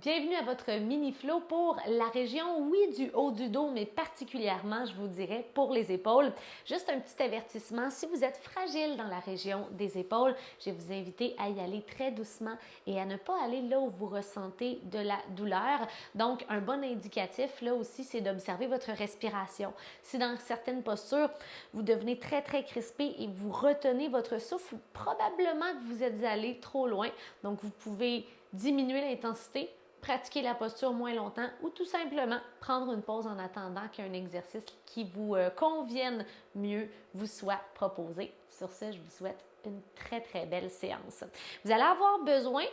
Bienvenue à votre mini-flow pour la région, oui, du haut du dos, mais particulièrement, je vous dirais, pour les épaules. Juste un petit avertissement, si vous êtes fragile dans la région des épaules, je vais vous inviter à y aller très doucement et à ne pas aller là où vous ressentez de la douleur. Donc, un bon indicatif, là aussi, c'est d'observer votre respiration. Si dans certaines postures, vous devenez très, très crispé et vous retenez votre souffle, probablement que vous êtes allé trop loin. Donc, vous pouvez diminuer l'intensité, pratiquer la posture moins longtemps ou tout simplement prendre une pause en attendant qu'un exercice qui vous convienne mieux vous soit proposé. Sur ce, je vous souhaite une très, très belle séance. Vous allez avoir besoin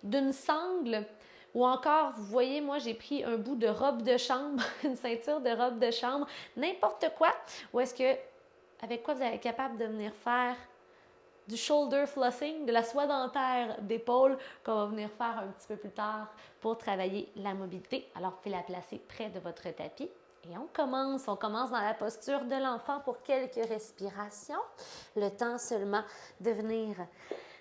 d'une sangle ou encore, vous voyez, moi, j'ai pris un bout de robe de chambre, une ceinture de robe de chambre, n'importe quoi, ou est-ce que, avec quoi vous allez être capable de venir faire du shoulder flossing, de la soie dentaire d'épaule qu'on va venir faire un petit peu plus tard pour travailler la mobilité. Alors, vous pouvez la placer près de votre tapis. Et on commence dans la posture de l'enfant pour quelques respirations. Le temps seulement de venir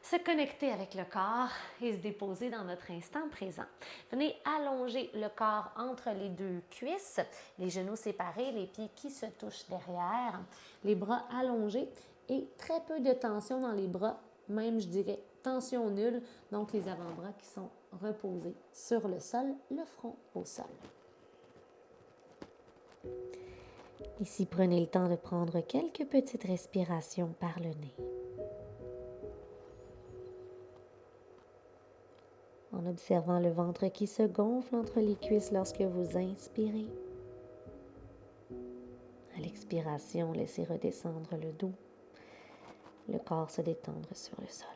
se connecter avec le corps et se déposer dans notre instant présent. Venez allonger le corps entre les deux cuisses, les genoux séparés, les pieds qui se touchent derrière, les bras allongés et très peu de tension dans les bras, même je dirais tension nulle, donc les avant-bras qui sont reposés sur le sol, le front au sol. Ici, prenez le temps de prendre quelques petites respirations par le nez. En observant le ventre qui se gonfle entre les cuisses lorsque vous inspirez. À l'expiration, laissez redescendre le dos, le corps se détendre sur le sol.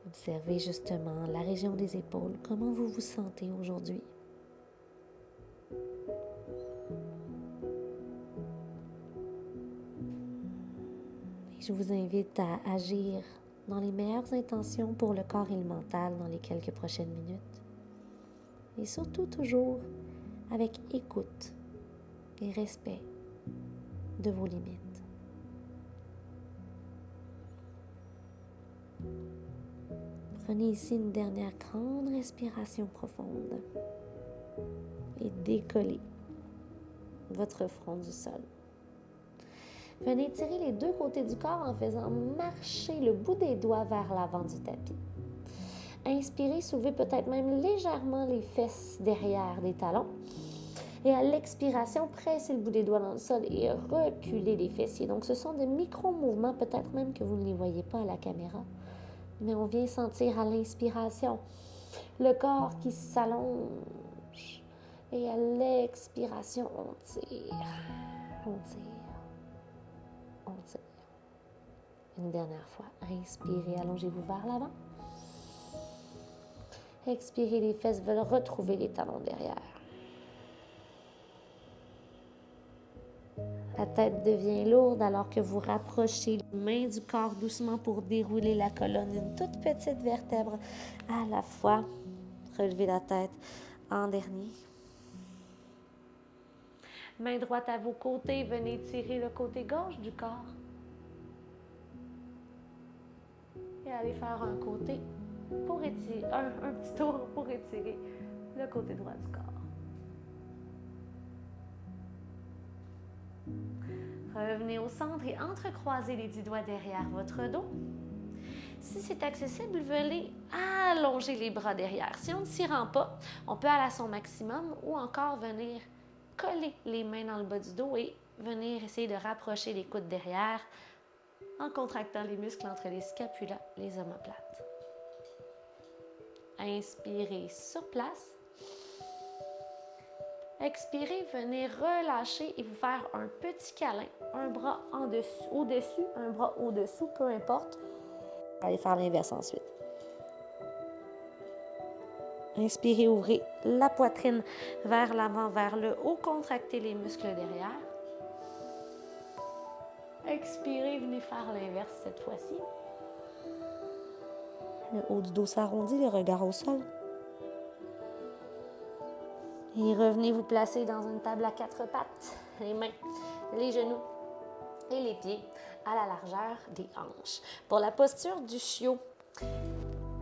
Observez justement la région des épaules, comment vous vous sentez aujourd'hui. Et je vous invite à agir dans les meilleures intentions pour le corps et le mental dans les quelques prochaines minutes. Et surtout toujours avec écoute et respect de vos limites. Prenez ici une dernière grande respiration profonde et décollez votre front du sol. Venez tirer les deux côtés du corps en faisant marcher le bout des doigts vers l'avant du tapis. Inspirez, soulevez peut-être même légèrement les fesses derrière des talons. Et à l'expiration, pressez le bout des doigts dans le sol et reculez les fessiers. Donc, ce sont des micro-mouvements, peut-être même que vous ne les voyez pas à la caméra. Mais on vient sentir à l'inspiration le corps qui s'allonge. Et à l'expiration, on tire, on tire, on tire. Une dernière fois, inspirez, allongez-vous vers l'avant. Expirez, les fesses veulent retrouver les talons derrière. La tête devient lourde alors que vous rapprochez les mains du corps doucement pour dérouler la colonne, une toute petite vertèbre à la fois. Relevez la tête en dernier. Main droite à vos côtés, venez tirer le côté gauche du corps. Et allez faire un côté pour étirer, un petit tour pour étirer le côté droit du corps. Revenez au centre et entrecroisez les 10 doigts derrière votre dos. Si c'est accessible, venez allonger les bras derrière. Si on ne s'y rend pas, on peut aller à son maximum ou encore venir coller les mains dans le bas du dos et venir essayer de rapprocher les coudes derrière en contractant les muscles entre les scapulas, les omoplates. Inspirez sur place. Expirez, venez relâcher et vous faire un petit câlin. Un bras au-dessus, un bras au-dessous, peu importe. Allez faire l'inverse ensuite. Inspirez, ouvrez la poitrine vers l'avant, vers le haut. Contractez les muscles derrière. Expirez, venez faire l'inverse cette fois-ci. Le haut du dos s'arrondit, le regard au sol. Et revenez vous placer dans une table à 4 pattes. Les mains, les genoux et les pieds à la largeur des hanches. Pour la posture du chiot,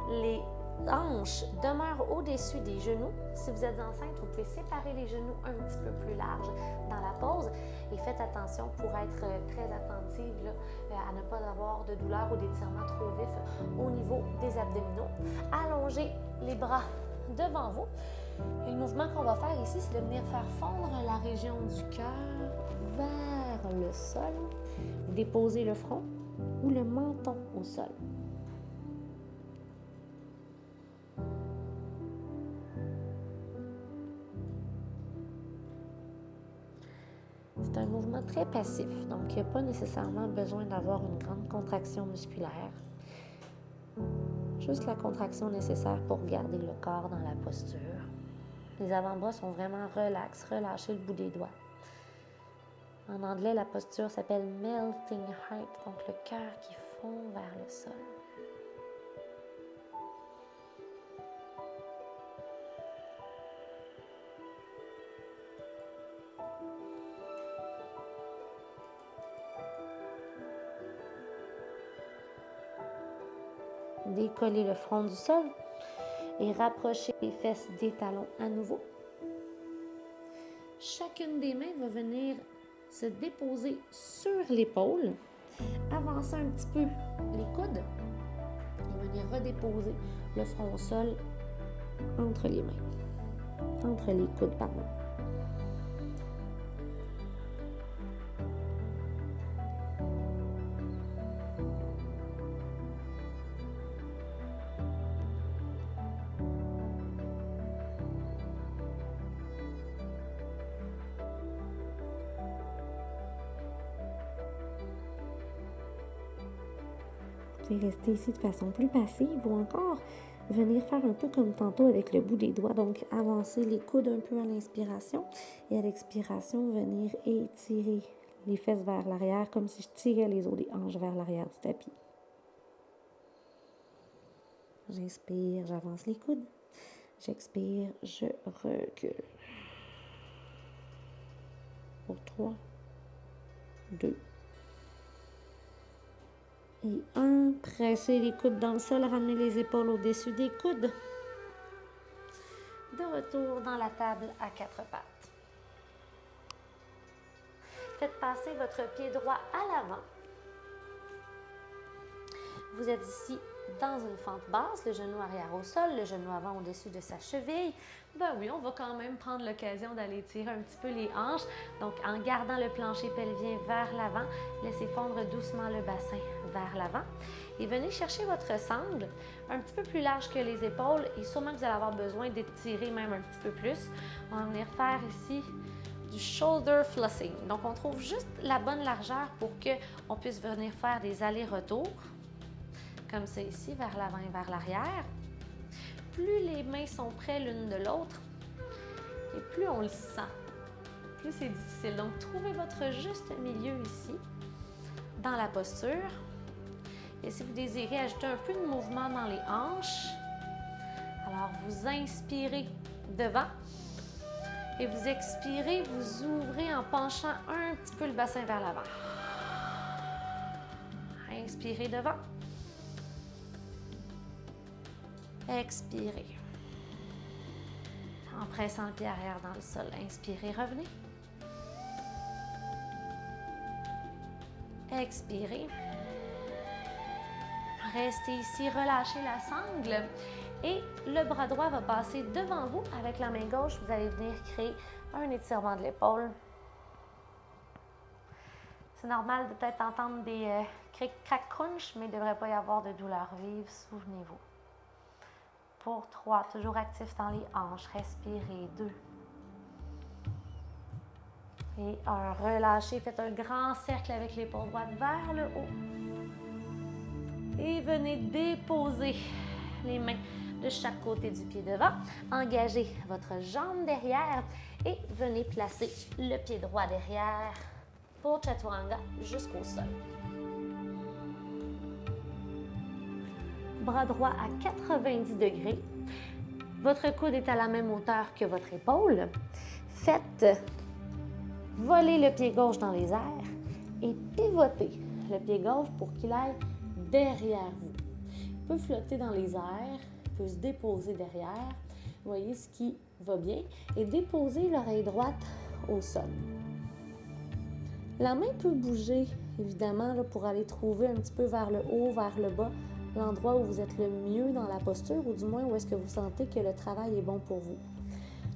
les hanches demeurent au-dessus des genoux. Si vous êtes enceinte, vous pouvez séparer les genoux un petit peu plus larges dans la pose et faites attention pour être très attentive là, à ne pas avoir de douleur ou d'étirement trop vif au niveau des abdominaux. Allongez les bras devant vous. Et le mouvement qu'on va faire ici, c'est de venir faire fondre la région du cœur vers le sol. Vous déposez le front ou le menton au sol. C'est un mouvement très passif, donc il n'y a pas nécessairement besoin d'avoir une grande contraction musculaire. Juste la contraction nécessaire pour garder le corps dans la posture. Les avant-bras sont vraiment relax, relâchez le bout des doigts. En anglais, la posture s'appelle melting heart, donc le cœur qui fond vers le sol. Décollez le front du sol et rapprochez les fesses des talons à nouveau. Chacune des mains va venir se déposer sur l'épaule. Avancez un petit peu les coudes et venir redéposer le front au sol entre les mains, entre les coudes, pardon. Vous pouvez rester ici de façon plus passive ou encore venir faire un peu comme tantôt avec le bout des doigts. Donc, avancer les coudes un peu à l'inspiration et à l'expiration, venir étirer les fesses vers l'arrière comme si je tirais les os des hanches vers l'arrière du tapis. J'inspire, j'avance les coudes. J'expire, je recule. Pour 3, 2, et 1. Pressez les coudes dans le sol, ramenez les épaules au-dessus des coudes. De retour dans la table à 4 pattes. Faites passer votre pied droit à l'avant. Vous êtes ici dans une fente basse, le genou arrière au sol, le genou avant au-dessus de sa cheville. Ben oui, on va quand même prendre l'occasion d'aller tirer un petit peu les hanches. Donc, en gardant le plancher pelvien vers l'avant, laissez fondre doucement le bassin vers l'avant. Et venez chercher votre sangle un petit peu plus large que les épaules et sûrement que vous allez avoir besoin d'étirer même un petit peu plus. On va venir faire ici du shoulder flossing. Donc, on trouve juste la bonne largeur pour qu'on puisse venir faire des allers-retours. Comme ça ici, vers l'avant et vers l'arrière. Plus les mains sont près l'une de l'autre et plus on le sent, plus c'est difficile. Donc, trouvez votre juste milieu ici, dans la posture. Et si vous désirez ajouter un peu de mouvement dans les hanches, alors vous inspirez devant et vous expirez, vous ouvrez en penchant un petit peu le bassin vers l'avant. Inspirez devant. Expirez. En pressant le pied arrière dans le sol. Inspirez, revenez. Expirez. Restez ici, relâchez la sangle et le bras droit va passer devant vous. Avec la main gauche, vous allez venir créer un étirement de l'épaule. C'est normal de peut-être entendre des cric-crac crunch, mais il ne devrait pas y avoir de douleur vive, souvenez-vous. Pour 3, toujours actif dans les hanches. Respirez. 2. Et 1. Relâchez. Faites un grand cercle avec l'épaule droite vers le haut. Et venez déposer les mains de chaque côté du pied devant. Engagez votre jambe derrière et venez placer le pied droit derrière pour Chaturanga jusqu'au sol. Bras droit à 90 degrés. Votre coude est à la même hauteur que votre épaule. Faites voler le pied gauche dans les airs et pivotez le pied gauche pour qu'il aille derrière vous. Il peut flotter dans les airs, il peut se déposer derrière. Voyez ce qui va bien. Et déposer l'oreille droite au sol. La main peut bouger, évidemment, là, pour aller trouver un petit peu vers le haut, vers le bas, l'endroit où vous êtes le mieux dans la posture, ou du moins où est-ce que vous sentez que le travail est bon pour vous.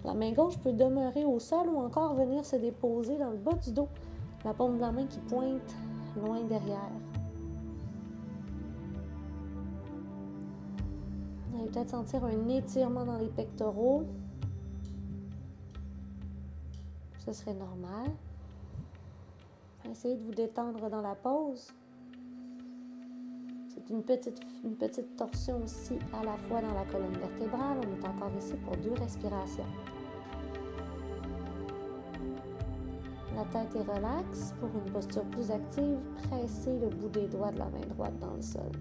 La main gauche peut demeurer au sol ou encore venir se déposer dans le bas du dos, la paume de la main qui pointe loin derrière. Vous allez peut-être sentir un étirement dans les pectoraux. Ce serait normal. Essayez de vous détendre dans la pause. C'est une petite torsion aussi à la fois dans la colonne vertébrale. On est encore ici pour 2 respirations. La tête est relaxe. Pour une posture plus active, pressez le bout des doigts de la main droite dans le sol.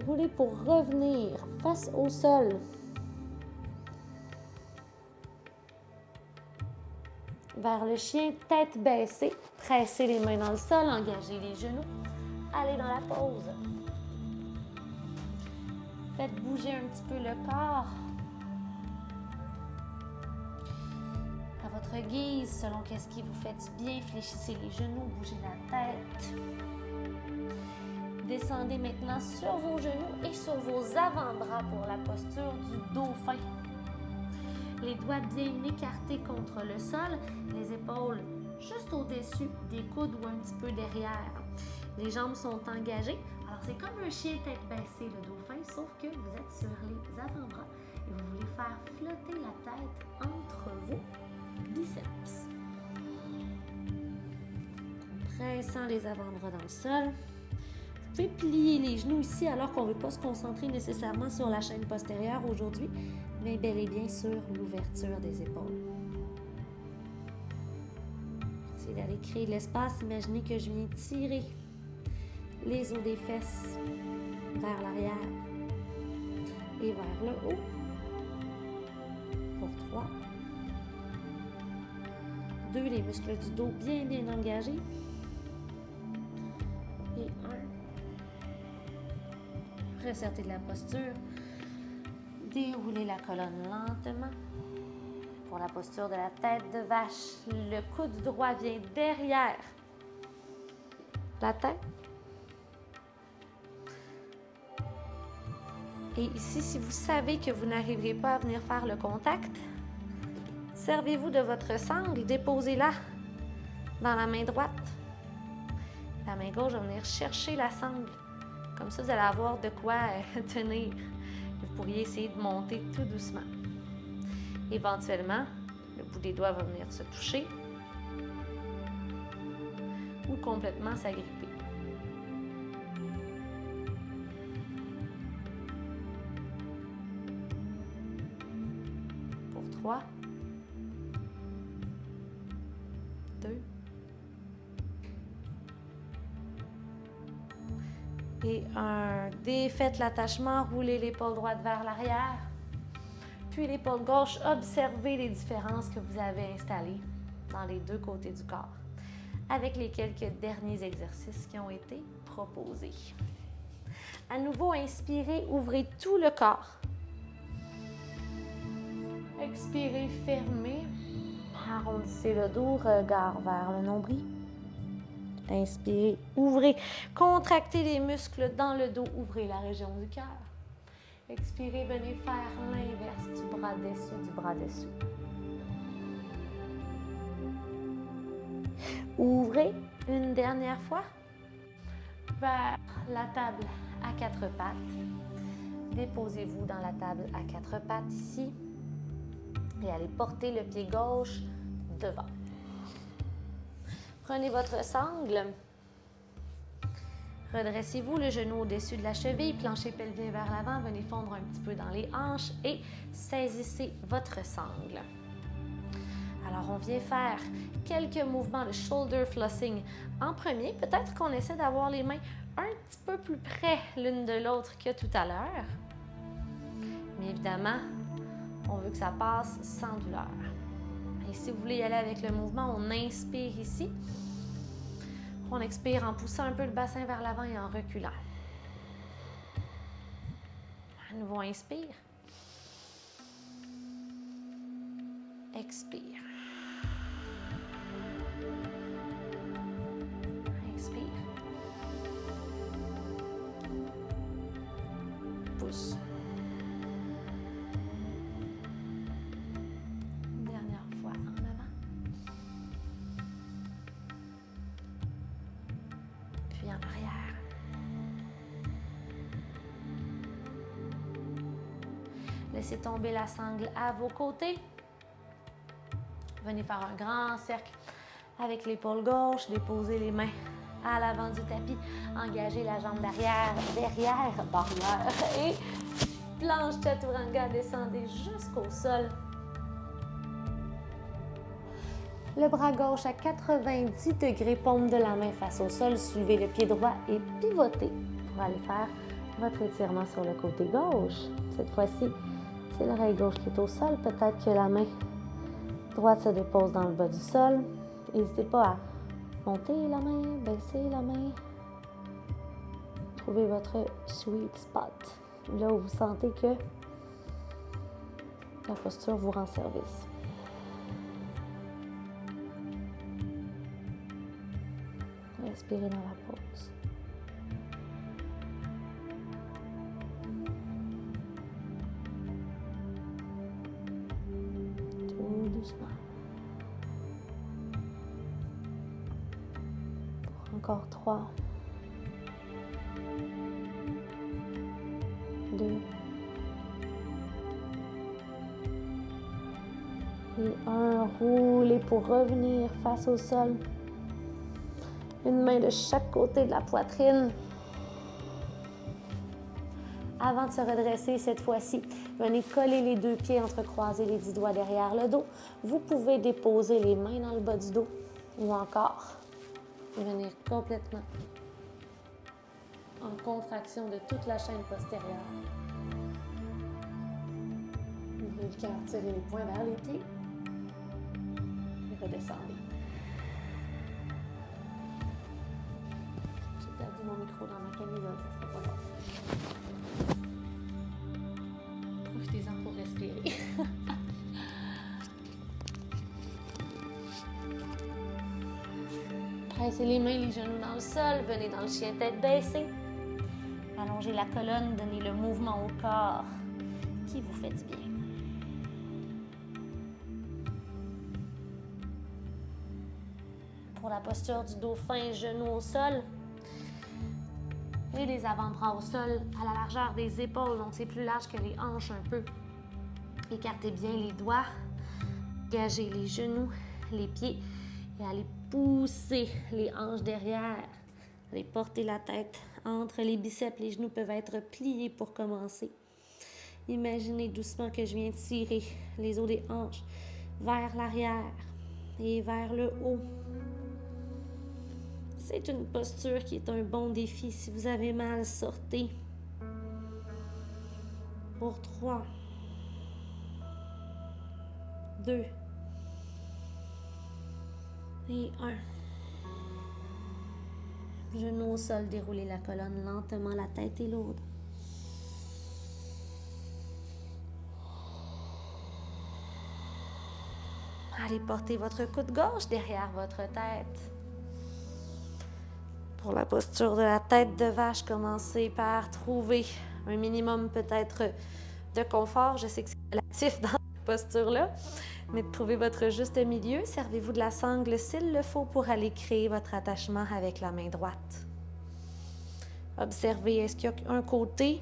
Roulez pour revenir face au sol. Vers le chien, tête baissée. Pressez les mains dans le sol, engagez les genoux. Allez dans la pause. Faites bouger un petit peu le corps. À votre guise, selon qu'est-ce qui vous fait du bien, fléchissez les genoux, bougez la tête. Descendez maintenant sur vos genoux et sur vos avant-bras pour la posture du dauphin. Les doigts bien écartés contre le sol, les épaules juste au-dessus des coudes ou un petit peu derrière. Les jambes sont engagées. Alors, c'est comme un chien tête baissée, le dauphin, sauf que vous êtes sur les avant-bras et vous voulez faire flotter la tête entre vos biceps. Pressant les avant-bras dans le sol. Vous pouvez plier les genoux ici alors qu'on ne veut pas se concentrer nécessairement sur la chaîne postérieure aujourd'hui, mais bel et bien sur l'ouverture des épaules. Essayez d'aller créer de l'espace. Imaginez que je viens tirer les os des fesses vers l'arrière et vers le haut. Pour 3. 2, les muscles du dos bien engagés. Et 1. Ressertez de la posture. Déroulez la colonne lentement. Pour la posture de la tête de vache, le coude droit vient derrière la tête. Et ici, si vous savez que vous n'arriverez pas à venir faire le contact, servez-vous de votre sangle, déposez-la dans la main droite. La main gauche va venir chercher la sangle. Comme ça, vous allez avoir de quoi tenir. Vous pourriez essayer de monter tout doucement. Éventuellement, le bout des doigts va venir se toucher ou complètement s'agripper. Pour 3, 2, et 1. Défaites l'attachement, roulez l'épaule droite vers l'arrière. Puis l'épaule gauche, observez les différences que vous avez installées dans les 2 côtés du corps, avec les quelques derniers exercices qui ont été proposés. À nouveau, inspirez, ouvrez tout le corps. Expirez, fermez. Arrondissez le dos, regard vers le nombril. Inspirez, ouvrez. Contractez les muscles dans le dos, ouvrez la région du cœur. Expirez, venez faire l'inverse du bras dessous. Ouvrez une dernière fois vers la table à 4 pattes. Déposez-vous dans la table à 4 pattes ici et allez porter le pied gauche devant. Prenez votre sangle. Redressez-vous, le genou au-dessus de la cheville, plancher pelvien vers l'avant, venez fondre un petit peu dans les hanches et saisissez votre sangle. Alors, on vient faire quelques mouvements de shoulder flossing en premier. Peut-être qu'on essaie d'avoir les mains un petit peu plus près l'une de l'autre que tout à l'heure. Mais évidemment, On veut que ça passe sans douleur. Et si vous voulez y aller avec le mouvement, on inspire ici. On expire en poussant un peu le bassin vers l'avant et en reculant. À nouveau, inspire. Expire. Expire. Pousse. Une dernière fois en avant. Puis en arrière. Laissez tomber la sangle à vos côtés. Venez faire un grand cercle avec l'épaule gauche. Déposez les mains à l'avant du tapis. Engagez la jambe d'arrière, derrière, barrière. Et planche chaturanga, descendez jusqu'au sol. Le bras gauche à 90 degrés, paume de la main face au sol. Soulevez le pied droit et pivotez pour aller faire votre étirement sur le côté gauche. Cette fois-ci, c'est l'oreille gauche qui est au sol. Peut-être que la main droite se dépose dans le bas du sol. N'hésitez pas à monter la main, baisser la main. Trouvez votre sweet spot, là où vous sentez que la posture vous rend service. Respirez dans la pause. Tout doucement. Encore 3, 2 et 1. Roulez pour revenir face au sol. Une main de chaque côté de la poitrine. Avant de se redresser cette fois-ci, venez coller les deux pieds, entrecroiser les 10 doigts derrière le dos. Vous pouvez déposer les mains dans le bas du dos ou encore venir complètement en contraction de toute la chaîne postérieure. Ouvrez le cœur, tirez les poings vers les pieds et redescendez. J'ai perdu mon micro dans ma camisole, ça sera pas grave. Profitez-en pour respirer. Pressez les mains, les genoux dans le sol. Venez dans le chien tête baissée. Allongez la colonne. Donnez le mouvement au corps qui vous fait du bien. Pour la posture du dauphin, genoux au sol. Et les avant-bras au sol à la largeur des épaules. Donc, c'est plus large que les hanches un peu. Écartez bien les doigts. Engagez les genoux, les pieds et allez pousser les hanches derrière. Allez porter la tête entre les biceps. Les genoux peuvent être pliés pour commencer. Imaginez doucement que je viens tirer les os des hanches vers l'arrière et vers le haut. C'est une posture qui est un bon défi. Si vous avez mal, sortez. Pour 3, 2 et 1. Genoux au sol, déroulez la colonne lentement, la tête est lourde. Allez porter votre coude gauche derrière votre tête. Pour la posture de la tête de vache, commencez par trouver un minimum peut-être de confort. Je sais que c'est relatif dans cette posture-là, mais trouvez votre juste milieu. Servez-vous de la sangle s'il le faut pour aller créer votre attachement avec la main droite. Observez, est-ce qu'il y a un côté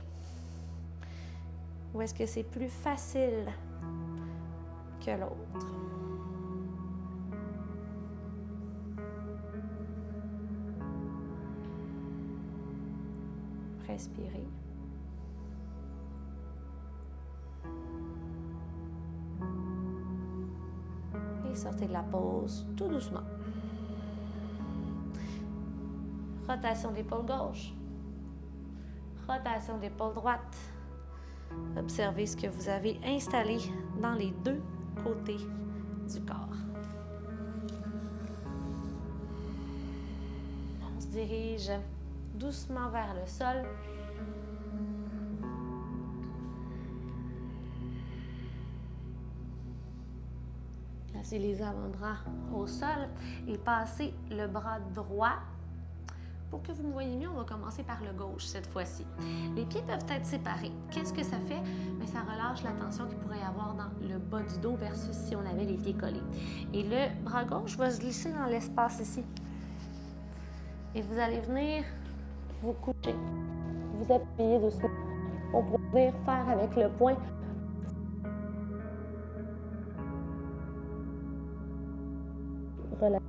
ou est-ce que c'est plus facile que l'autre? Respirez. Et sortez de la pause tout doucement. Rotation d'épaule gauche. Rotation d'épaule droite. Observez ce que vous avez installé dans les deux côtés du corps. On se dirige doucement vers le sol. Placez les avant-bras au sol et passez le bras droit. Pour que vous me voyez mieux, on va commencer par le gauche cette fois-ci. Les pieds peuvent être séparés. Qu'est-ce que ça fait? Bien, ça relâche la tension qu'il pourrait y avoir dans le bas du dos versus si on avait les pieds collés. Et le bras gauche va se glisser dans l'espace ici. Et vous allez venir vous coucher. Vous appuyez doucement. On pourrait venir faire avec le poing. Relâchez.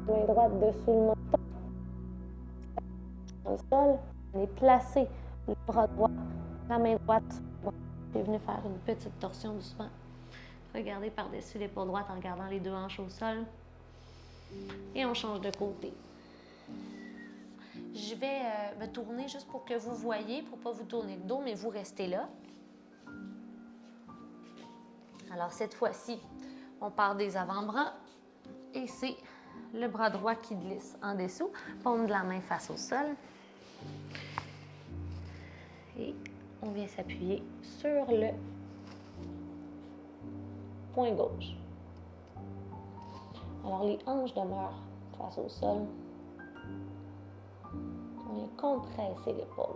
Main droite dessous le menton. Au sol, on est placé le bras droit, la main droite. Puis venez faire une petite torsion doucement. Regardez par-dessus l'épaule droite en regardant les deux hanches au sol. Et on change de côté. Je vais me tourner juste pour que vous voyez, pour ne pas vous tourner le dos, mais vous restez là. Alors cette fois-ci, on part des avant-bras et c'est le bras droit qui glisse en dessous. Paume de la main face au sol. Et on vient s'appuyer sur le poing gauche. Alors les hanches demeurent face au sol. On vient compresser l'épaule.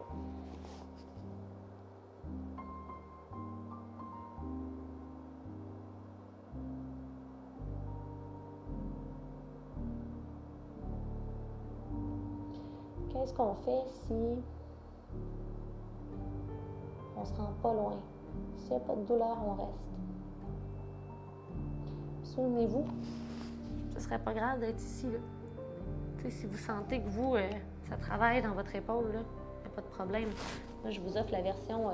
Qu'est-ce qu'on fait si on se rend pas loin? S'il n'y a pas de douleur, on reste. Souvenez-vous, ce serait pas grave d'être ici, là. Si vous sentez que vous, ça travaille dans votre épaule, il n'y a pas de problème. Moi, je vous offre la version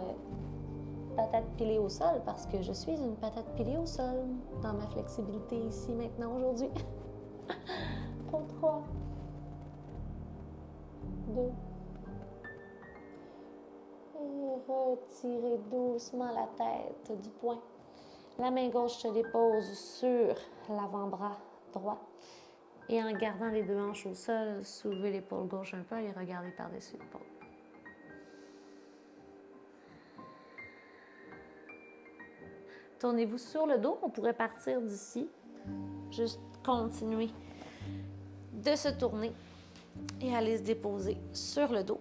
patate pilée au sol parce que je suis une patate pilée au sol dans ma flexibilité ici, maintenant, aujourd'hui. Pour 3, 2. Et retirez doucement la tête du poing. La main gauche se dépose sur l'avant-bras droit. Et en gardant les deux hanches au sol, soulevez l'épaule gauche un peu et regardez par-dessus l'épaule. Tournez-vous sur le dos. On pourrait partir d'ici. Juste continuer de se tourner et aller se déposer sur le dos.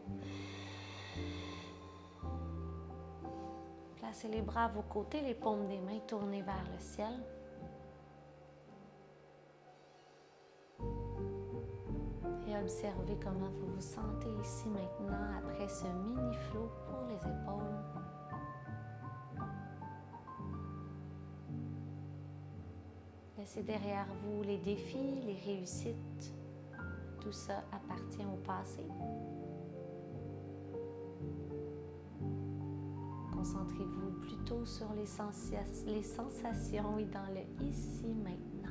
Placez les bras à vos côtés, les paumes des mains tournées vers le ciel. Et observez comment vous vous sentez ici maintenant après ce mini-flow pour les épaules. Laissez derrière vous les défis, les réussites. Tout ça appartient au passé. Concentrez-vous plutôt sur les sensations et dans le ici maintenant.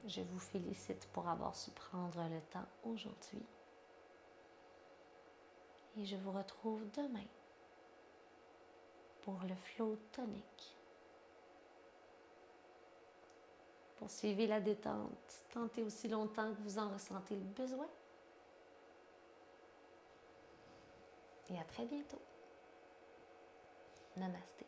Je vous félicite pour avoir su prendre le temps aujourd'hui. Et je vous retrouve demain pour le flow tonique. Poursuivez la détente. Tentez aussi longtemps que vous en ressentez le besoin. Et à très bientôt. Namasté.